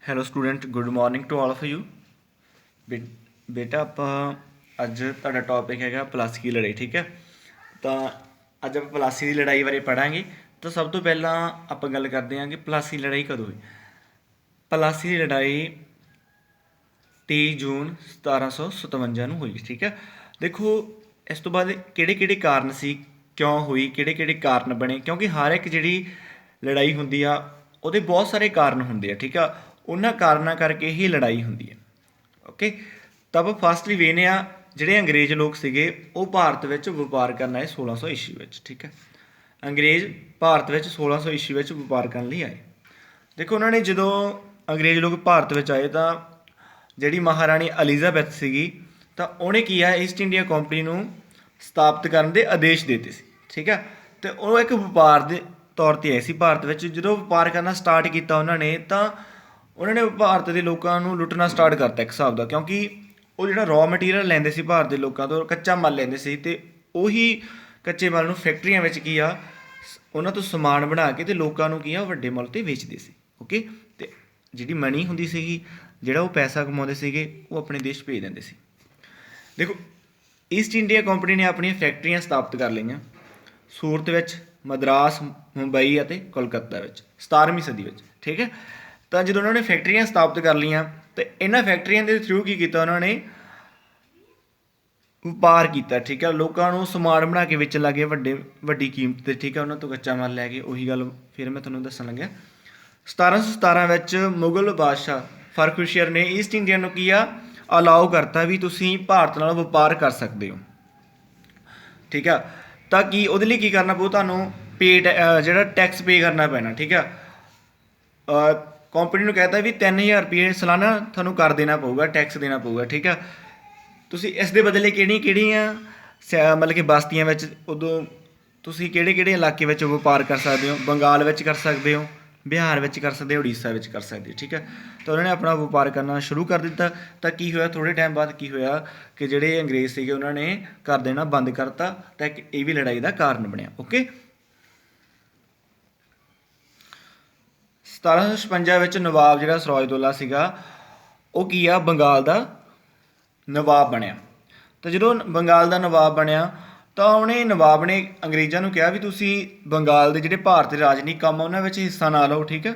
Hello student, good morning to all of you. ਬੇਟਾ ਆਪਾਂ ਅੱਜ ਤੁਹਾਡਾ ਟੌਪਿਕ ਹੈਗਾ ਪਲਾਸੀ ਦੀ ਲੜਾਈ। ਠੀਕ ਹੈ, ਤਾਂ ਅੱਜ ਆਪਾਂ ਪਲਾਸੀ ਦੀ ਲੜਾਈ ਬਾਰੇ ਪੜ੍ਹਾਂਗੇ। ਤਾਂ ਸਭ ਤੋਂ ਪਹਿਲਾਂ ਆਪਾਂ ਗੱਲ ਕਰਦੇ ਹਾਂ ਕਿ ਪਲਾਸੀ ਦੀ ਲੜਾਈ ਕਦੋਂ ਹੋਈ। ਪਲਾਸੀ ਦੀ ਲੜਾਈ 23 ਜੂਨ 1757 ਨੂੰ ਹੋਈ। ਠੀਕ ਹੈ, ਦੇਖੋ ਇਸ ਤੋਂ ਬਾਅਦ ਕਿਹੜੇ ਕਿਹੜੇ ਕਾਰਨ ਸੀ, ਕਿਉਂ ਹੋਈ, ਕਿਹੜੇ ਕਿਹੜੇ ਕਾਰਨ ਬਣੇ, ਕਿਉਂਕਿ ਹਰ ਇੱਕ ਜਿਹੜੀ ਲੜਾਈ ਹੁੰਦੀ ਆ ਉਹਦੇ ਬਹੁਤ ਸਾਰੇ ਕਾਰਨ ਹੁੰਦੇ ਆ। ਠੀਕ ਆ, ਉਹਨਾਂ ਕਾਰਨਾਂ ਕਰਕੇ ਹੀ ਲੜਾਈ ਹੁੰਦੀ ਹੈ। ਓਕੇ, ਤਾਂ ਆਪਾਂ ਫਸਟਲੀ ਵੇਖਦੇ ਹਾਂ ਜਿਹੜੇ ਅੰਗਰੇਜ਼ ਲੋਕ ਸੀਗੇ ਉਹ ਭਾਰਤ ਵਿੱਚ ਵਪਾਰ ਕਰਨ ਆਏ 1600 ਈਸਵੀ ਵਿੱਚ। ਠੀਕ ਹੈ, ਅੰਗਰੇਜ਼ ਭਾਰਤ ਵਿੱਚ 1600 ਈਸਵੀ ਵਿੱਚ ਵਪਾਰ ਕਰਨ ਲਈ ਆਏ। ਦੇਖੋ ਉਹਨਾਂ ਨੇ ਜਦੋਂ ਅੰਗਰੇਜ਼ ਲੋਕ ਭਾਰਤ ਵਿੱਚ ਆਏ ਤਾਂ ਜਿਹੜੀ ਮਹਾਰਾਣੀ ਐਲਿਜ਼ਾਬੈਥ ਸੀਗੀ ਤਾਂ ਉਹਨੇ ਕੀ ਆ ਈਸਟ ਇੰਡੀਆ ਕੰਪਨੀ ਨੂੰ ਸਥਾਪਿਤ ਕਰਨ ਦੇ ਆਦੇਸ਼ ਦਿੱਤੇ ਸੀ। ਠੀਕ ਹੈ, ਅਤੇ ਉਹ ਇੱਕ ਵਪਾਰ ਦੇ ਤੌਰ 'ਤੇ ਆਏ ਸੀ ਭਾਰਤ ਵਿੱਚ। ਜਦੋਂ ਵਪਾਰ ਕਰਨਾ ਸਟਾਰਟ ਕੀਤਾ ਉਹਨਾਂ ਨੇ ਤਾਂ ਉਹਨਾਂ ਨੇ ਭਾਰਤ ਦੇ ਲੋਕਾਂ ਨੂੰ ਲੁੱਟਣਾ ਸਟਾਰਟ ਕਰਤਾ ਇੱਕ ਹਿਸਾਬ ਦਾ, ਕਿਉਂਕਿ ਉਹ ਜਿਹੜਾ ਰॉ ਮਟੀਰੀਅਲ ਲੈਂਦੇ ਸੀ ਭਾਰਤ ਦੇ ਲੋਕਾਂ ਤੋਂ, ਕੱਚਾ ਮਾਲ ਲੈਂਦੇ ਸੀ, ਅਤੇ ਉਹੀ ਕੱਚੇ ਮਾਲ ਨੂੰ ਫੈਕਟਰੀਆਂ ਵਿੱਚ ਕੀ ਆ ਉਹਨਾਂ ਤੋਂ ਸਮਾਨ ਬਣਾ ਕੇ ਅਤੇ ਲੋਕਾਂ ਨੂੰ ਕੀ ਆ ਵੱਡੇ ਮੁੱਲ 'ਤੇ ਵੇਚਦੇ ਸੀ। ਓਕੇ, ਅਤੇ ਜਿਹੜੀ ਮਨੀ ਹੁੰਦੀ ਸੀਗੀ, ਜਿਹੜਾ ਉਹ ਪੈਸਾ ਕਮਾਉਂਦੇ ਸੀਗੇ, ਉਹ ਆਪਣੇ ਦੇਸ਼ ਭੇਜ ਦਿੰਦੇ ਸੀ। ਦੇਖੋ ਈਸਟ ਇੰਡੀਆ ਕੰਪਨੀ ਨੇ ਆਪਣੀਆਂ ਫੈਕਟਰੀਆਂ ਸਥਾਪਿਤ ਕਰ ਲਈਆਂ ਸੂਰਤ ਵਿੱਚ, ਮਦਰਾਸ, ਮੁੰਬਈ ਅਤੇ ਕੋਲਕਾਤਾ ਵਿੱਚ 17ਵੀਂ ਸਦੀ ਵਿੱਚ। ਠੀਕ ਹੈ, ਤਾਂ ਜਦੋਂ ਉਹਨਾਂ ਨੇ ਫੈਕਟਰੀਆਂ ਸਥਾਪਿਤ ਕਰ ਲਈਆਂ ਤਾਂ ਇਹਨਾਂ ਫੈਕਟਰੀਆਂ ਦੇ ਥਰੂ ਕੀ ਕੀਤਾ, ਉਹਨਾਂ ਨੇ ਵਪਾਰ ਕੀਤਾ। ਠੀਕ ਹੈ, ਲੋਕਾਂ ਨੂੰ ਸਮਾਨ ਬਣਾ ਕੇ ਵੇਚਣ ਲੱਗੇ ਵੱਡੀ ਕੀਮਤ 'ਤੇ। ਠੀਕ ਹੈ, ਉਹਨਾਂ ਤੋਂ ਕੱਚਾ ਮਾਲ ਲੈ ਕੇ। ਉਹੀ ਗੱਲ ਫਿਰ ਮੈਂ ਤੁਹਾਨੂੰ ਦੱਸਣ ਲੱਗਿਆ। 1717 ਵਿੱਚ ਮੁਗਲ ਬਾਦਸ਼ਾਹ ਫਰਖੁਸ਼ੀਅਰ ਨੇ ਈਸਟ ਇੰਡੀਆ ਨੂੰ ਕੀ ਆ ਅਲਾਓ ਕਰਤਾ ਵੀ ਤੁਸੀਂ ਭਾਰਤ ਨਾਲ ਵਪਾਰ ਕਰ ਸਕਦੇ ਹੋ। ਠੀਕ ਆ, ਤਾਂ ਕੀ ਉਹਦੇ ਲਈ ਕੀ ਕਰਨਾ ਪਊ, ਤੁਹਾਨੂੰ ਜਿਹੜਾ ਟੈਕਸ ਪੇ ਕਰਨਾ ਪੈਣਾ। ਠੀਕ ਆ, ਕੰਪਨੀ ਨੂੰ ਕਹਿਤਾ ਵੀ 3000 ਰੁਪਏ ਸਾਲਾਨਾ ਤੁਹਾਨੂੰ ਕਰ ਦੇਣਾ ਪਊਗਾ, ਟੈਕਸ ਦੇਣਾ ਪਊਗਾ। ਠੀਕ ਆ, ਤੁਸੀਂ ਇਸ ਦੇ ਬਦਲੇ ਕਿਹੜੀਆਂ ਮਤਲਬ ਕਿ ਬਸਤੀਆਂ ਵਿੱਚ ਉਦੋਂ ਤੁਸੀਂ ਕਿਹੜੇ ਕਿਹੜੇ ਇਲਾਕੇ ਵਿੱਚ ਵਪਾਰ ਕਰ ਸਕਦੇ ਹੋ। ਬੰਗਾਲ ਵਿੱਚ ਕਰ ਸਕਦੇ ਹੋ, ਬਿਹਾਰ ਵਿੱਚ ਕਰ ਸਕਦੇ ਹੋ, ਉੜੀਸਾ ਵਿੱਚ ਕਰ ਸਕਦੇ ਹੋ। ਠੀਕ ਹੈ, ਤਾਂ ਉਹਨਾਂ ਨੇ ਆਪਣਾ ਵਪਾਰ ਕਰਨਾ ਸ਼ੁਰੂ ਕਰ ਦਿੱਤਾ। ਤਾਂ ਕੀ ਹੋਇਆ, ਥੋੜ੍ਹੇ ਟਾਈਮ ਬਾਅਦ ਕੀ ਹੋਇਆ ਕਿ ਜਿਹੜੇ ਅੰਗਰੇਜ਼ ਸੀਗੇ ਉਹਨਾਂ ਨੇ ਕਰ ਦੇਣਾ ਬੰਦ ਕਰਤਾ, ਤਾਂ ਇੱਕ ਇਹ ਵੀ ਲੜਾਈ ਦਾ ਕਾਰਨ ਬਣਿਆ। ਓਕੇ, 1756 ਵਿੱਚ ਨਵਾਬ ਜਿਹੜਾ ਸਿਰਾਜਦੌਲਾ ਸੀਗਾ ਉਹ ਕੀ ਆ ਬੰਗਾਲ ਦਾ ਨਵਾਬ ਬਣਿਆ। ਤਾਂ ਜਦੋਂ ਬੰਗਾਲ ਦਾ ਨਵਾਬ ਬਣਿਆ ਤਾਂ ਉਹਨੇ ਨਵਾਬ ਨੇ ਅੰਗਰੇਜ਼ਾਂ ਨੂੰ ਕਿਹਾ ਵੀ ਤੁਸੀਂ ਬੰਗਾਲ ਦੇ ਜਿਹੜੇ ਭਾਰਤ ਦੇ ਰਾਜਨੀਤਿਕ ਕੰਮ ਆ ਉਹਨਾਂ ਵਿੱਚ ਹਿੱਸਾ ਨਾ ਲਓ। ਠੀਕ ਹੈ,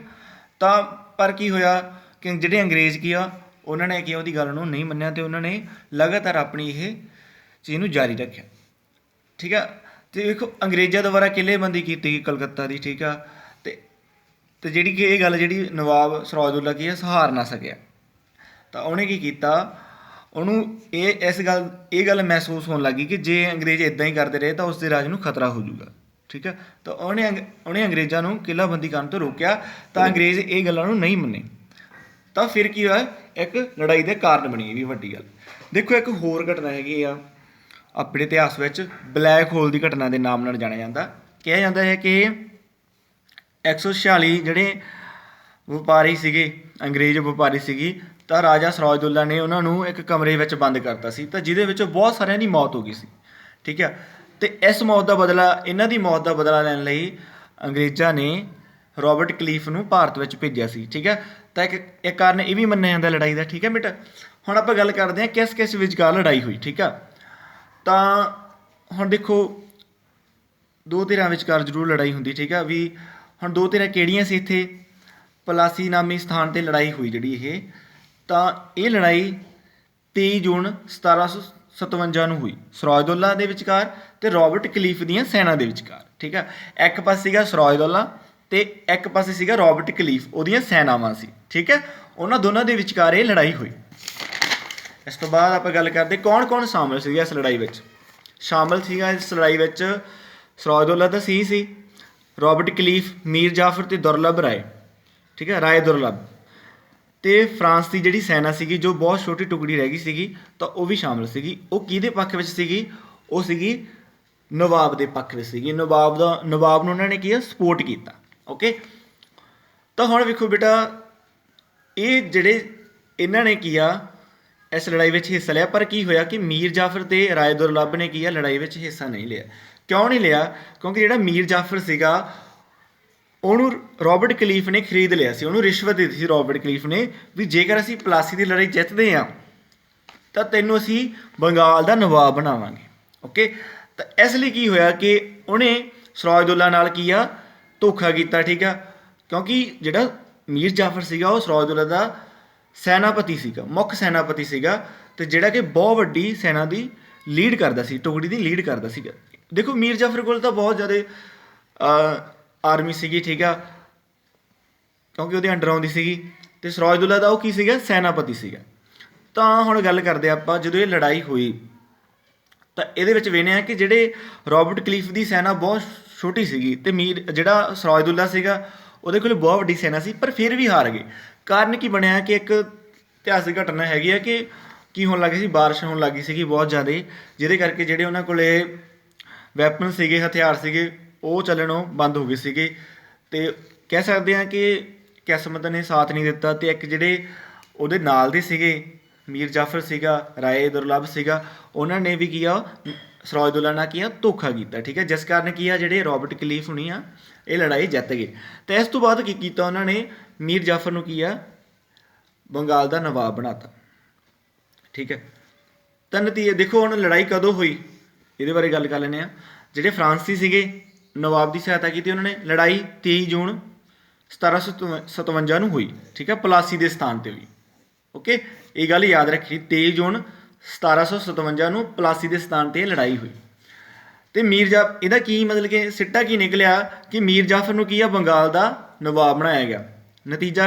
ਤਾਂ ਪਰ ਕੀ ਹੋਇਆ ਕਿ ਜਿਹੜੇ ਅੰਗਰੇਜ਼ ਕੀ ਆ ਉਹਨਾਂ ਨੇ ਕੀ ਉਹਦੀ ਗੱਲ ਨੂੰ ਨਹੀਂ ਮੰਨਿਆ ਅਤੇ ਉਹਨਾਂ ਨੇ ਲਗਾਤਾਰ ਆਪਣੀ ਇਹ ਚੀਜ਼ ਨੂੰ ਜਾਰੀ ਰੱਖਿਆ। ਠੀਕ ਆ, ਅਤੇ ਵੇਖੋ ਅੰਗਰੇਜ਼ਾਂ ਦੁਆਰਾ ਕਿਲ੍ਹੇਬੰਦੀ ਕੀਤੀ ਗਈ ਕਲਕੱਤਾ ਦੀ। ਠੀਕ ਆ, ਅਤੇ ਜਿਹੜੀ ਕਿ ਇਹ ਗੱਲ ਜਿਹੜੀ ਨਵਾਬ ਸਿਰਾਜਦੌਲਾ ਕੀ ਆ ਸਹਾਰ ਨਾ ਸਕਿਆ, ਤਾਂ ਉਹਨੇ ਕੀ ਕੀਤਾ, ਉਹਨੂੰ ਇਹ ਗੱਲ ਮਹਿਸੂਸ ਹੋਣ ਲੱਗੀ ਕਿ ਜੇ ਅੰਗਰੇਜ਼ ਇੱਦਾਂ ਹੀ ਕਰਦੇ ਰਹੇ ਤਾਂ ਉਸ ਦੇ ਰਾਜ ਨੂੰ ਖਤਰਾ ਹੋ ਜਾਊਗਾ। ਠੀਕ ਹੈ, ਤਾਂ ਉਹਨੇ ਅੰਗਰੇਜ਼ਾਂ ਨੂੰ ਕਿਲ੍ਹਾਬੰਦੀ ਕਰਨ ਤੋਂ ਰੋਕਿਆ, ਤਾਂ ਅੰਗਰੇਜ਼ ਇਹ ਗੱਲਾਂ ਨੂੰ ਨਹੀਂ ਮੰਨੇ। ਤਾਂ ਫਿਰ ਕੀ ਹੋਇਆ, ਇੱਕ ਲੜਾਈ ਦੇ ਕਾਰਨ ਬਣੀ ਇਹ ਵੀ ਵੱਡੀ ਗੱਲ। ਦੇਖੋ ਇੱਕ ਹੋਰ ਘਟਨਾ ਹੈਗੀ ਆ ਆਪਣੇ ਇਤਿਹਾਸ ਵਿੱਚ, ਬਲੈਕ ਹੋਲ ਦੀ ਘਟਨਾ ਦੇ ਨਾਮ ਨਾਲ ਜਾਣਿਆ ਜਾਂਦਾ। ਕਿਹਾ ਜਾਂਦਾ ਹੈ ਕਿ 146 ਜਿਹੜੇ ਵਪਾਰੀ ਸੀਗੇ, ਅੰਗਰੇਜ਼ ਵਪਾਰੀ ਸੀਗੀ, ਤਾਂ ਰਾਜਾ ਸਿਰਾਜਦੌਲਾ ਨੇ ਉਹਨਾਂ ਨੂੰ ਇੱਕ ਕਮਰੇ ਵਿੱਚ ਬੰਦ ਕਰਤਾ ਸੀ, ਤਾਂ ਜਿਹਦੇ ਵਿੱਚ ਬਹੁਤ ਸਾਰਿਆਂ ਦੀ ਮੌਤ ਹੋ ਗਈ ਸੀ। ਠੀਕ ਹੈ, ਅਤੇ ਇਸ ਮੌਤ ਦਾ ਬਦਲਾ, ਇਹਨਾਂ ਦੀ ਮੌਤ ਦਾ ਬਦਲਾ ਲੈਣ ਲਈ ਅੰਗਰੇਜ਼ਾਂ ਨੇ ਰੋਬਰਟ ਕਲੀਫ ਨੂੰ ਭਾਰਤ ਵਿੱਚ ਭੇਜਿਆ ਸੀ। ਠੀਕ ਹੈ, ਤਾਂ ਇੱਕ ਕਾਰਨ ਇਹ ਵੀ ਮੰਨਿਆ ਜਾਂਦਾ ਲੜਾਈ ਦਾ। ਠੀਕ ਹੈ ਬੇਟਾ, ਹੁਣ ਆਪਾਂ ਗੱਲ ਕਰਦੇ ਹਾਂ ਕਿਸ ਕਿਸ ਵਿਚਕਾਰ ਲੜਾਈ ਹੋਈ। ਠੀਕ ਆ, ਤਾਂ ਹੁਣ ਦੇਖੋ ਦੋ ਧਿਰਾਂ ਵਿਚਕਾਰ ਜ਼ਰੂਰ ਲੜਾਈ ਹੁੰਦੀ। ਠੀਕ ਆ, ਵੀ ਹੁਣ ਦੋ ਧਿਰਾਂ ਕਿਹੜੀਆਂ ਸੀ ਇੱਥੇ, ਪਲਾਸੀ ਨਾਮੀ ਸਥਾਨ 'ਤੇ ਲੜਾਈ ਹੋਈ ਜਿਹੜੀ ਇਹ, ਤਾਂ ਇਹ ਲੜਾਈ 23 ਜੂਨ 1757 ਨੂੰ ਹੋਈ ਸਿਰਾਜਦੌਲਾ ਦੇ ਵਿਚਕਾਰ ਅਤੇ ਰੋਬਰਟ ਕਲੀਫ ਦੀਆਂ ਸੈਨਾ ਦੇ ਵਿਚਕਾਰ। ਠੀਕ ਆ, ਇੱਕ ਪਾਸੇ ਸੀਗਾ ਸਿਰਾਜਦੌਲਾ ਅਤੇ ਇੱਕ ਪਾਸੇ ਸੀਗਾ ਰੋਬਰਟ ਕਲੀਫ, ਉਹਦੀਆਂ ਸੈਨਾਵਾਂ ਸੀ। ਠੀਕ ਹੈ, ਉਹਨਾਂ ਦੋਨਾਂ ਦੇ ਵਿਚਕਾਰ ਇਹ ਲੜਾਈ ਹੋਈ। ਇਸ ਤੋਂ ਬਾਅਦ ਆਪਾਂ ਗੱਲ ਕਰਦੇ ਕੌਣ ਕੌਣ ਸ਼ਾਮਿਲ ਸੀਗਾ ਇਸ ਲੜਾਈ ਵਿੱਚ। ਸ਼ਾਮਿਲ ਸੀਗਾ ਇਸ ਲੜਾਈ ਵਿੱਚ ਸਿਰਾਜਦੌਲਾ ਤਾਂ ਸੀ, ਰੋਬਰਟ ਕਲੀਫ, ਮੀਰ ਜਾਫਰ ਅਤੇ ਦੁਰਲੱਭ ਰਾਏ। ਠੀਕ ਹੈ, ਰਾਏ ਦੁਰਲੱਭ, ਅਤੇ ਫਰਾਂਸ ਦੀ ਜਿਹੜੀ ਸੈਨਾ ਸੀਗੀ ਜੋ ਬਹੁਤ ਛੋਟੀ ਟੁਕੜੀ ਰਹਿ ਗਈ ਸੀਗੀ, ਤਾਂ ਉਹ ਵੀ ਸ਼ਾਮਿਲ ਸੀਗੀ। ਉਹ ਕਿਹਦੇ ਪੱਖ ਵਿੱਚ ਸੀਗੀ, ਉਹ ਸੀਗੀ ਨਵਾਬ ਦੇ ਪੱਖ ਵਿੱਚ ਸੀਗੀ। ਨਵਾਬ ਨੂੰ ਉਹਨਾਂ ਨੇ ਕੀ ਆ ਸਪੋਰਟ ਕੀਤਾ। ਓਕੇ, ਤਾਂ ਹੁਣ ਵੇਖੋ ਬੇਟਾ, ਇਹ ਜਿਹੜੇ ਇਹਨਾਂ ਨੇ ਕੀ ਆ ਇਸ ਲੜਾਈ ਵਿੱਚ ਹਿੱਸਾ ਲਿਆ, ਪਰ ਕੀ ਹੋਇਆ ਕਿ ਮੀਰ ਜਾਫਰ ਅਤੇ ਰਾਏ ਦੁਰਲੱਭ ਨੇ ਕੀ ਆ ਲੜਾਈ ਵਿੱਚ ਹਿੱਸਾ ਨਹੀਂ ਲਿਆ। ਕਿਉਂ ਨਹੀਂ ਲਿਆ, ਕਿਉਂਕਿ ਜਿਹੜਾ ਮੀਰ ਜਾਫਰ ਸੀਗਾ ਉਹਨੂੰ ਰੋਬਰਟ ਕਲੀਫ ਨੇ ਖਰੀਦ ਲਿਆ ਸੀ, ਉਹਨੂੰ ਰਿਸ਼ਵਤ ਦਿੱਤੀ ਸੀ ਰੋਬਰਟ ਕਲੀਫ ਨੇ ਵੀ ਜੇਕਰ ਅਸੀਂ ਪਲਾਸੀ ਦੀ ਲੜਾਈ ਜਿੱਤਦੇ ਹਾਂ ਤਾਂ ਤੈਨੂੰ ਅਸੀਂ ਬੰਗਾਲ ਦਾ ਨਵਾਬ ਬਣਾਵਾਂਗੇ। ਓਕੇ, ਤਾਂ ਇਸ ਲਈ ਕੀ ਹੋਇਆ ਕਿ ਉਹਨੇ ਸਿਰਾਜਦੌਲਾ ਨਾਲ ਕੀ ਆ ਧੋਖਾ ਕੀਤਾ। ਠੀਕ ਆ, ਕਿਉਂਕਿ ਜਿਹੜਾ ਮੀਰ ਜਾਫਰ ਸੀਗਾ ਉਹ ਸਿਰਾਜਦੌਲਾ ਦਾ ਸੈਨਾਪਤੀ ਸੀਗਾ, ਮੁੱਖ ਸੈਨਾਪਤੀ ਸੀਗਾ, ਅਤੇ ਜਿਹੜਾ ਕਿ ਬਹੁਤ ਵੱਡੀ ਸੈਨਾ ਦੀ ਲੀਡ ਕਰਦਾ ਸੀ, ਟੁਕੜੀ ਦੀ ਲੀਡ ਕਰਦਾ ਸੀਗਾ। ਦੇਖੋ ਮੀਰ ਜਾਫਰ ਕੋਲ ਤਾਂ ਬਹੁਤ ਜ਼ਿਆਦਾ ਆਰਮੀ ਸੀਗੀ, ਠੀਕ ਆ, ਕਿਉਂਕਿ ਉਹਦੇ ਅੰਡਰ ਆਉਂਦੀ ਸੀਗੀ, ਅਤੇ ਸਿਰਾਜਦੌਲਾ ਦਾ ਉਹ ਕੀ ਸੀਗਾ, ਸੈਨਾਪਤੀ ਸੀਗਾ। ਤਾਂ ਹੁਣ ਗੱਲ ਕਰਦੇ ਆਪਾਂ ਜਦੋਂ ਇਹ ਲੜਾਈ ਹੋਈ ਤਾਂ ਇਹਦੇ ਵਿੱਚ ਵੇਖਦੇ ਹਾਂ ਕਿ ਜਿਹੜੇ ਰੋਬਰਟ ਕਲੀਫ ਦੀ ਸੈਨਾ ਬਹੁਤ ਛੋਟੀ ਸੀਗੀ ਅਤੇ ਜਿਹੜਾ ਸਿਰਾਜਦੌਲਾ ਸੀਗਾ ਉਹਦੇ ਕੋਲ ਬਹੁਤ ਵੱਡੀ ਸੈਨਾ ਸੀ, ਪਰ ਫਿਰ ਵੀ ਹਾਰ ਗਏ। ਕਾਰਨ ਕੀ ਬਣਿਆ ਕਿ ਇੱਕ ਇਤਿਹਾਸਿਕ ਘਟਨਾ ਹੈਗੀ ਆ ਕਿ ਕੀ ਹੋਣ ਲੱਗੀ ਸੀ, ਬਾਰਿਸ਼ ਹੋਣ ਲੱਗੀ ਸੀਗੀ ਬਹੁਤ ਜ਼ਿਆਦਾ, ਜਿਹਦੇ ਕਰਕੇ ਜਿਹੜੇ ਉਹਨਾਂ ਕੋਲ ਵੈਪਨ ਸੀਗੇ, ਹਥਿਆਰ ਸੀਗੇ, ਉਹ ਚੱਲਣੋਂ ਬੰਦ ਹੋ ਗਏ ਸੀਗੇ। ਅਤੇ ਕਹਿ ਸਕਦੇ ਹਾਂ ਕਿ ਕਿਸਮਤ ਨੇ ਸਾਥ ਨਹੀਂ ਦਿੱਤਾ, ਅਤੇ ਇੱਕ ਜਿਹੜੇ ਉਹਦੇ ਨਾਲ ਦੇ ਸੀਗੇ, ਮੀਰ ਜਾਫਰ ਸੀਗਾ, ਰਾਏ ਦੁਰਲੱਭ ਸੀਗਾ, ਉਹਨਾਂ ਨੇ ਵੀ ਕੀ ਆ ਸਿਰਾਜਦੌਲਾ ਨਾਲ ਕੀ ਆ ਧੋਖਾ ਕੀਤਾ। ਠੀਕ ਹੈ, ਜਿਸ ਕਾਰਨ ਕੀ ਆ ਜਿਹੜੇ ਰੋਬਰਟ ਕਲੀਫ ਹੋਣੀ ਆ ਇਹ ਲੜਾਈ ਜਿੱਤ ਗਏ। ਅਤੇ ਇਸ ਤੋਂ ਬਾਅਦ ਕੀ ਕੀਤਾ ਉਹਨਾਂ ਨੇ, ਮੀਰ ਜਾਫਰ ਨੂੰ ਕੀ ਆ ਬੰਗਾਲ ਦਾ ਨਵਾਬ ਬਣਾਤਾ। ਠੀਕ ਹੈ, ਤਾਂ ਨਤੀਜੇ ਦੇਖੋ ਹੁਣ ਲੜਾਈ ਕਦੋਂ ਹੋਈ ਇਹਦੇ ਬਾਰੇ ਗੱਲ ਕਰ ਲੈਂਦੇ ਹਾਂ। ਜਿਹੜੇ ਫਰਾਂਸੀ ਸੀਗੇ ਨਵਾਬ ਦੀ ਸਹਾਇਤਾ ਕੀਤੀ ਉਹਨਾਂ ਨੇ, ਲੜਾਈ 23 ਜੂਨ 1757 ਨੂੰ ਹੋਈ। ਠੀਕ ਹੈ, ਪਲਾਸੀ ਦੇ ਸਥਾਨ 'ਤੇ ਹੋਈ। ਓਕੇ, ਇਹ ਗੱਲ ਯਾਦ ਰੱਖੀ, 23 ਜੂਨ 1757 ਨੂੰ ਪਲਾਸੀ ਦੇ ਸਥਾਨ 'ਤੇ ਲੜਾਈ ਹੋਈ। ਅਤੇ ਇਹਦਾ ਕੀ ਮਤਲਬ ਕਿ ਸਿੱਟਾ ਕੀ ਨਿਕਲਿਆ ਕਿ ਮੀਰ ਜਾਫਰ ਨੂੰ ਕੀ ਆ ਬੰਗਾਲ ਦਾ ਨਵਾਬ ਬਣਾਇਆ ਗਿਆ।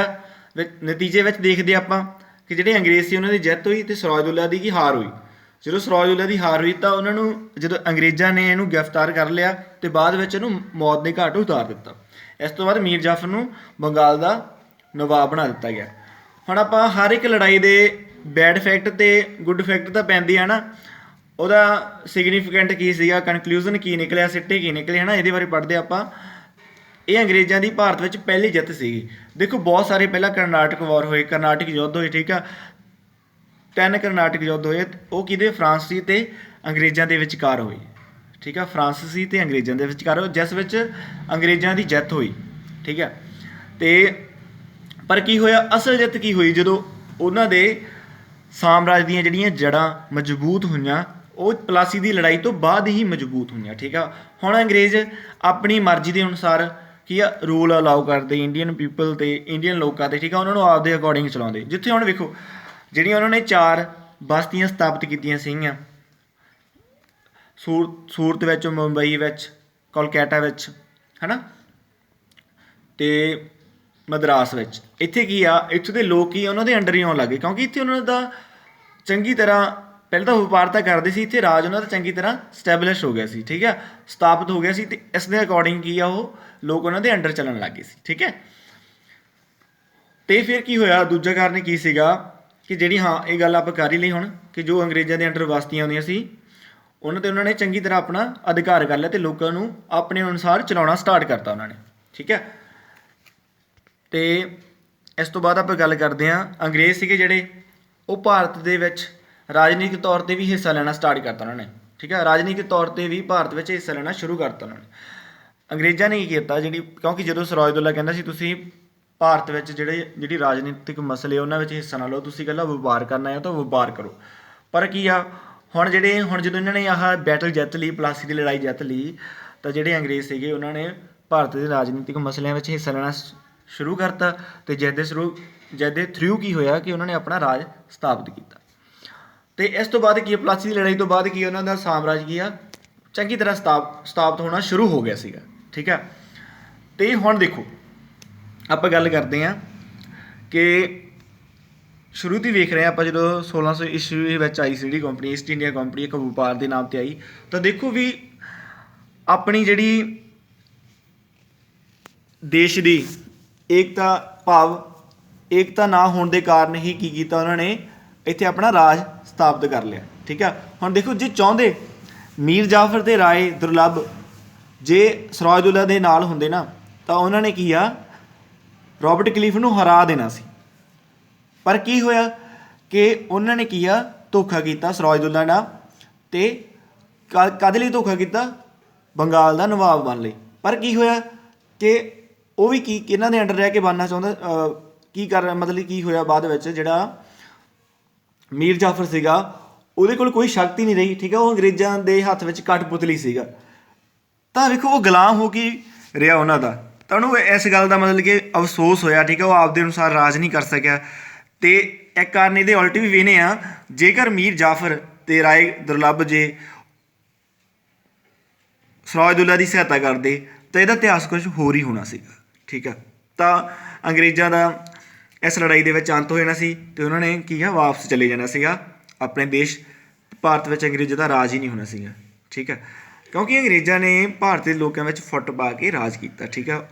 ਨਤੀਜੇ ਵਿੱਚ ਦੇਖਦੇ ਆਪਾਂ ਕਿ ਜਿਹੜੇ ਅੰਗਰੇਜ਼ ਸੀ ਉਹਨਾਂ ਦੀ ਜਿੱਤ ਹੋਈ ਅਤੇ ਸਿਰਾਜਦੌਲਾ ਦੀ ਕੀ ਹਾਰ ਹੋਈ। ਜਦੋਂ ਸਿਰਾਜਦੌਲਾ ਦੀ ਹਾਰ ਹੋਈ ਤਾਂ ਉਹਨਾਂ ਨੂੰ ਜਦੋਂ ਅੰਗਰੇਜ਼ਾਂ ਨੇ ਇਹਨੂੰ ਗ੍ਰਿਫਤਾਰ ਕਰ ਲਿਆ ਅਤੇ ਬਾਅਦ ਵਿੱਚ ਇਹਨੂੰ ਮੌਤ ਦੇ ਘਾਟ ਉਤਾਰ ਦਿੱਤਾ। ਇਸ ਤੋਂ ਬਾਅਦ ਮੀਰ ਜਾਫਰ ਨੂੰ ਬੰਗਾਲ ਦਾ ਨਵਾਬ ਬਣਾ ਦਿੱਤਾ ਗਿਆ। ਹੁਣ ਆਪਾਂ ਹਰ ਇੱਕ ਲੜਾਈ ਦੇ ਬੈਡ ਫੈਕਟ ਅਤੇ ਗੁੱਡ ਫੈਕਟ ਤਾਂ ਪੈਂਦੇ ਆ ਨਾ, ਉਹਦਾ ਸਿਗਨੀਫਿਕੈਂਟ ਕੀ ਸੀਗਾ, ਕਨਕਲੂਜ਼ਨ ਕੀ ਨਿਕਲਿਆ, ਸਿੱਟੇ ਕੀ ਨਿਕਲੇ, ਹੈ ਨਾ, ਇਹਦੇ ਬਾਰੇ ਪੜ੍ਹਦੇ ਆਪਾਂ। ਇਹ ਅੰਗਰੇਜ਼ਾਂ ਦੀ ਭਾਰਤ ਵਿੱਚ ਪਹਿਲੀ ਜਿੱਤ ਸੀਗੀ। ਦੇਖੋ ਬਹੁਤ ਸਾਰੇ ਪਹਿਲਾਂ ਕਰਨਾਟਕ ਵਾਰ ਹੋਏ, ਕਰਨਾਟਕ ਯੁੱਧ ਹੋਏ। ਠੀਕ ਆ, 3 ਕਰਨਾਟਕ ਯੁੱਧ ਹੋਏ, ਉਹ ਕਿਹਦੇ, ਫਰਾਂਸੀ ਅਤੇ ਅੰਗਰੇਜ਼ਾਂ ਦੇ ਵਿਚਕਾਰ ਹੋਏ। ਠੀਕ ਆ, ਫਰਾਂਸੀਸੀ ਅਤੇ ਅੰਗਰੇਜ਼ਾਂ ਦੇ ਵਿਚਕਾਰ ਹੋਏ, ਜਿਸ ਵਿੱਚ ਅੰਗਰੇਜ਼ਾਂ ਦੀ ਜਿੱਤ ਹੋਈ। ਠੀਕ ਆ, ਅਤੇ ਪਰ ਕੀ ਹੋਇਆ, ਅਸਲ ਜਿੱਤ ਕੀ ਹੋਈ, ਜਦੋਂ ਉਹਨਾਂ ਦੇ ਸਾਮਰਾਜ ਦੀਆਂ ਜਿਹੜੀਆਂ ਜੜ੍ਹਾਂ ਮਜ਼ਬੂਤ ਹੋਈਆਂ ਉਹ ਪਲਾਸੀ ਦੀ ਲੜਾਈ ਤੋਂ ਬਾਅਦ ਹੀ ਮਜ਼ਬੂਤ ਹੋਈਆਂ। ਠੀਕ ਆ, ਹੁਣ ਅੰਗਰੇਜ਼ ਆਪਣੀ ਮਰਜ਼ੀ ਦੇ ਅਨੁਸਾਰ ਕੀ ਆ ਰੂਲ ਅਲਾਓ ਕਰਦੇ ਇੰਡੀਅਨ ਪੀਪਲ 'ਤੇ, ਇੰਡੀਅਨ ਲੋਕਾਂ 'ਤੇ। ਠੀਕ ਆ, ਉਹਨਾਂ ਨੂੰ ਆਪਦੇ ਅਕੋਰਡਿੰਗ ਚਲਾਉਂਦੇ। ਜਿੱਥੇ ਹੁਣ ਵੇਖੋ ਜਿਹੜੀਆਂ ਉਹਨਾਂ ਨੇ 4 ਬਸਤੀਆਂ ਸਥਾਪਿਤ ਕੀਤੀਆਂ ਸੀਗੀਆਂ, ਸੂਰਤ ਵਿੱਚ, ਮੁੰਬਈ ਵਿੱਚ, ਕੋਲਕਾਤਾ ਵਿੱਚ, ਹੈ ਨਾ, ਅਤੇ ਮਦਰਾਸ ਵਿੱਚ। ਇੱਥੇ ਕੀ ਆ, ਇੱਥੋਂ ਦੇ ਲੋਕ ਕੀ ਉਹਨਾਂ ਦੇ ਅੰਡਰ ਹੀ ਆਉਣ ਲੱਗ ਗਏ, ਕਿਉਂਕਿ ਇੱਥੇ ਉਹਨਾਂ ਦਾ ਚੰਗੀ ਤਰ੍ਹਾਂ ਪਹਿਲਾਂ ਤਾਂ ਵਪਾਰ ਤਾਂ ਕਰਦੇ ਸੀ, ਇੱਥੇ ਰਾਜ ਉਹਨਾਂ ਦਾ ਚੰਗੀ ਤਰ੍ਹਾਂ ਸਟੈਬਲਿਸ਼ ਹੋ ਗਿਆ ਸੀ। ਠੀਕ ਆ, ਸਥਾਪਿਤ ਹੋ ਗਿਆ ਸੀ, ਅਤੇ ਇਸ ਦੇ ਅਕੋਰਡਿੰਗ ਕੀ ਆ ਉਹ ਲੋਕ ਉਹਨਾਂ ਦੇ ਅੰਡਰ ਚੱਲਣ ਲੱਗ ਗਏ ਸੀ। ਠੀਕ ਹੈ, ਅਤੇ ਫਿਰ ਕੀ ਹੋਇਆ, ਦੂਜਾ ਕਾਰਨ ਕੀ ਸੀਗਾ ਕਿ ਜਿਹੜੀ, ਹਾਂ ਇਹ ਗੱਲ ਆਪਾਂ ਕਰ ਹੀ ਲਈ ਹੁਣ, ਕਿ ਜੋ ਅੰਗਰੇਜ਼ਾਂ ਦੇ ਅੰਡਰ ਬਸਤੀਆਂ ਆਉਂਦੀਆਂ ਸੀ ਉਹਨਾਂ ਨੇ ਚੰਗੀ ਤਰ੍ਹਾਂ ਆਪਣਾ ਅਧਿਕਾਰ ਕਰ ਲਿਆ ਅਤੇ ਲੋਕਾਂ ਨੂੰ ਆਪਣੇ ਅਨੁਸਾਰ ਚਲਾਉਣਾ ਸਟਾਰਟ ਕਰਤਾ ਉਹਨਾਂ ਨੇ। ਠੀਕ ਹੈ, ਅਤੇ ਇਸ ਤੋਂ ਬਾਅਦ ਆਪਾਂ ਗੱਲ ਕਰਦੇ ਹਾਂ ਅੰਗਰੇਜ਼ ਸੀਗੇ ਜਿਹੜੇ, ਉਹ ਭਾਰਤ ਦੇ ਵਿੱਚ ਰਾਜਨੀਤਿਕ ਤੌਰ 'ਤੇ ਵੀ ਹਿੱਸਾ ਲੈਣਾ ਸਟਾਰਟ ਕਰਤਾ ਉਹਨਾਂ ਨੇ। ਠੀਕ ਹੈ, ਰਾਜਨੀਤਿਕ ਤੌਰ 'ਤੇ ਵੀ ਭਾਰਤ ਵਿੱਚ ਹਿੱਸਾ ਲੈਣਾ ਸ਼ੁਰੂ ਕਰਤਾ ਉਹਨਾਂ ਨੇ। ਅੰਗਰੇਜ਼ਾਂ ਨੇ ਕੀ ਕੀਤਾ, ਕਿਉਂਕਿ ਜਦੋਂ ਸਿਰਾਜਦੌਲਾ ਕਹਿੰਦਾ ਸੀ ਤੁਸੀਂ ਭਾਰਤ ਵਿੱਚ ਜਿਹੜੀ ਰਾਜਨੀਤਿਕ ਮਸਲੇ ਉਹਨਾਂ ਵਿੱਚ ਹਿੱਸਾ ਨਾ ਲਓ, ਤੁਸੀਂ ਇਕੱਲਾ ਵਪਾਰ ਕਰਨਾ ਹੈ ਤਾਂ ਵਪਾਰ ਕਰੋ। ਪਰ ਕੀ ਆ ਹੁਣ ਜਦੋਂ ਇਹਨਾਂ ਨੇ ਆਹ ਬੈਟਲ ਜਿੱਤ ਲਈ, ਪਲਾਸੀ ਦੀ ਲੜਾਈ ਜਿੱਤ ਲਈ, ਤਾਂ ਜਿਹੜੇ ਅੰਗਰੇਜ਼ ਸੀਗੇ ਉਹਨਾਂ ਨੇ ਭਾਰਤ ਦੇ ਰਾਜਨੀਤਿਕ ਮਸਲਿਆਂ ਵਿੱਚ ਹਿੱਸਾ ਲੈਣਾ ਸ਼ੁਰੂ ਕਰਤਾ। ਅਤੇ ਜਿਸ ਦੇ ਥਰੂ ਕੀ ਹੋਇਆ ਕਿ ਉਹਨਾਂ ਨੇ ਆਪਣਾ ਰਾਜ ਸਥਾਪਿਤ ਕੀਤਾ। ਅਤੇ ਇਸ ਤੋਂ ਬਾਅਦ ਕੀ, ਪਲਾਸੀ ਦੀ ਲੜਾਈ ਤੋਂ ਬਾਅਦ ਕੀ, ਉਹਨਾਂ ਦਾ ਸਾਮਰਾਜ ਕੀ ਆ ਚੰਗੀ ਤਰ੍ਹਾਂ ਸਥਾਪਿਤ ਹੋਣਾ ਸ਼ੁਰੂ ਹੋ ਗਿਆ ਸੀਗਾ। ਠੀਕ ਆ, ਅਤੇ ਹੁਣ ਦੇਖੋ ਆਪਾਂ ਗੱਲ ਕਰਦੇ ਹਾਂ ਕਿ ਸ਼ੁਰੂ ਤੋਂ ਹੀ ਵੇਖ ਰਹੇ ਹਾਂ ਆਪਾਂ, ਜਦੋਂ 1600 ਈਸਵੀ ਵਿੱਚ ਆਈ ਸੀ ਜਿਹੜੀ ਕੰਪਨੀ, ਈਸਟ ਇੰਡੀਆ ਕੰਪਨੀ, ਇੱਕ ਵਪਾਰ ਦੇ ਨਾਮ 'ਤੇ ਆਈ, ਤਾਂ ਦੇਖੋ ਵੀ ਆਪਣੀ ਜਿਹੜੀ ਦੇਸ਼ ਦੀ ਏਕਤਾ ਏਕਤਾ ਨਾ ਹੋਣ ਦੇ ਕਾਰਨ ਹੀ ਕੀ ਕੀਤਾ ਉਹਨਾਂ ਨੇ, ਇੱਥੇ ਆਪਣਾ ਰਾਜ ਸਥਾਪਿਤ ਕਰ ਲਿਆ। ਠੀਕ ਆ, ਹੁਣ ਦੇਖੋ ਜੇ ਚਾਹੁੰਦੇ ਮੀਰ ਜਾਫਰ ਅਤੇ ਰਾਏ ਦੁਰਲੱਭ ਜੇ ਸਿਰਾਜਦੌਲਾ ਦੇ ਨਾਲ ਹੁੰਦੇ ਨਾ, ਤਾਂ ਉਹਨਾਂ ਨੇ ਕੀ ਆ ਰੋਬਰਟ ਕਲੀਫ ਨੂੰ ਹਰਾ ਦੇਣਾ ਸੀ। ਪਰ ਕੀ ਹੋਇਆ ਕਿ ਉਹਨਾਂ ਨੇ ਕੀ ਆ ਧੋਖਾ ਕੀਤਾ ਸਿਰਾਜਦੌਲਾ ਨਾਲ, ਅਤੇ ਕਾਹਦੇ ਲਈ ਧੋਖਾ ਕੀਤਾ, ਬੰਗਾਲ ਦਾ ਨਵਾਬ ਬਣਨ ਲਈ। ਪਰ ਕੀ ਹੋਇਆ ਕਿ ਉਹ ਵੀ ਕੀ ਇਹਨਾਂ ਦੇ ਅੰਡਰ ਰਹਿ ਕੇ ਬਣਨਾ ਚਾਹੁੰਦਾ, ਕੀ ਕਰ ਮਤਲਬ ਕੀ ਹੋਇਆ ਬਾਅਦ ਵਿੱਚ, ਜਿਹੜਾ ਮੀਰ ਜਾਫਰ ਸੀਗਾ ਉਹਦੇ ਕੋਲ ਕੋਈ ਸ਼ਕਤੀ ਨਹੀਂ ਰਹੀ, ਠੀਕ ਹੈ, ਉਹ ਅੰਗਰੇਜ਼ਾਂ ਦੇ ਹੱਥ ਵਿੱਚ ਕਠਪੁਤਲੀ ਸੀਗਾ। ਤਾਂ ਵੇਖੋ ਉਹ ਗੁਲਾਮ ਹੋ ਕੇ ਰਿਹਾ ਉਹਨਾਂ ਦਾ, ਤਾਂ ਉਹਨੂੰ ਇਸ ਗੱਲ ਦਾ ਮਤਲਬ ਕਿ ਅਫਸੋਸ ਹੋਇਆ, ਠੀਕ ਹੈ, ਉਹ ਆਪਦੇ ਅਨੁਸਾਰ ਰਾਜ ਨਹੀਂ ਕਰ ਸਕਿਆ। ਅਤੇ ਇੱਕ ਕਾਰਨ ਇਹਦੇ ਉਲਟ ਵੀ ਵੇਖਦੇ ਆ, ਜੇਕਰ ਮੀਰ ਜਾਫਰ ਅਤੇ ਰਾਏ ਦੁਰਲੱਭ ਜੇ ਸਿਰਾਜਦੌਲਾ ਦੀ ਸਹਾਇਤਾ ਕਰਦੇ ਤਾਂ ਇਹਦਾ ਇਤਿਹਾਸ ਕੁਝ ਹੋਰ ਹੀ ਹੋਣਾ ਸੀਗਾ, ਠੀਕ ਆ। ਤਾਂ ਅੰਗਰੇਜ਼ਾਂ ਦਾ ਇਸ ਲੜਾਈ ਦੇ ਵਿੱਚ ਅੰਤ ਹੋ ਜਾਣਾ ਸੀ ਅਤੇ ਉਹਨਾਂ ਨੇ ਕੀ ਆ ਵਾਪਸ ਚਲੇ ਜਾਣਾ ਸੀਗਾ ਆਪਣੇ ਦੇਸ਼। ਭਾਰਤ ਵਿੱਚ ਅੰਗਰੇਜ਼ਾਂ ਦਾ ਰਾਜ ਹੀ ਨਹੀਂ ਹੋਣਾ ਸੀਗਾ, ਠੀਕ ਹੈ, ਕਿਉਂਕਿ ਅੰਗਰੇਜ਼ਾਂ ਨੇ ਭਾਰਤ ਦੇ ਲੋਕਾਂ ਵਿੱਚ ਫੁੱਟ ਪਾ ਕੇ ਰਾਜ ਕੀਤਾ, ਠੀਕ ਆ,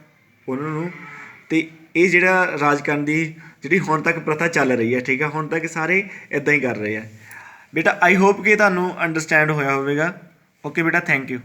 ਉਹਨਾਂ ਨੂੰ। ਅਤੇ ਇਹ ਜਿਹੜਾ ਰਾਜ ਕਰਨ ਦੀ ਜਿਹੜੀ ਹੁਣ ਤੱਕ ਪ੍ਰਥਾ ਚੱਲ ਰਹੀ ਹੈ, ਠੀਕ ਆ, ਹੁਣ ਤੱਕ ਸਾਰੇ ਇੱਦਾਂ ਹੀ ਕਰ ਰਹੇ ਆ ਬੇਟਾ। ਆਈ ਹੋਪ ਕਿ ਤੁਹਾਨੂੰ ਅੰਡਰਸਟੈਂਡ ਹੋਇਆ ਹੋਵੇਗਾ। ਓਕੇ ਬੇਟਾ, ਥੈਂਕ ਯੂ।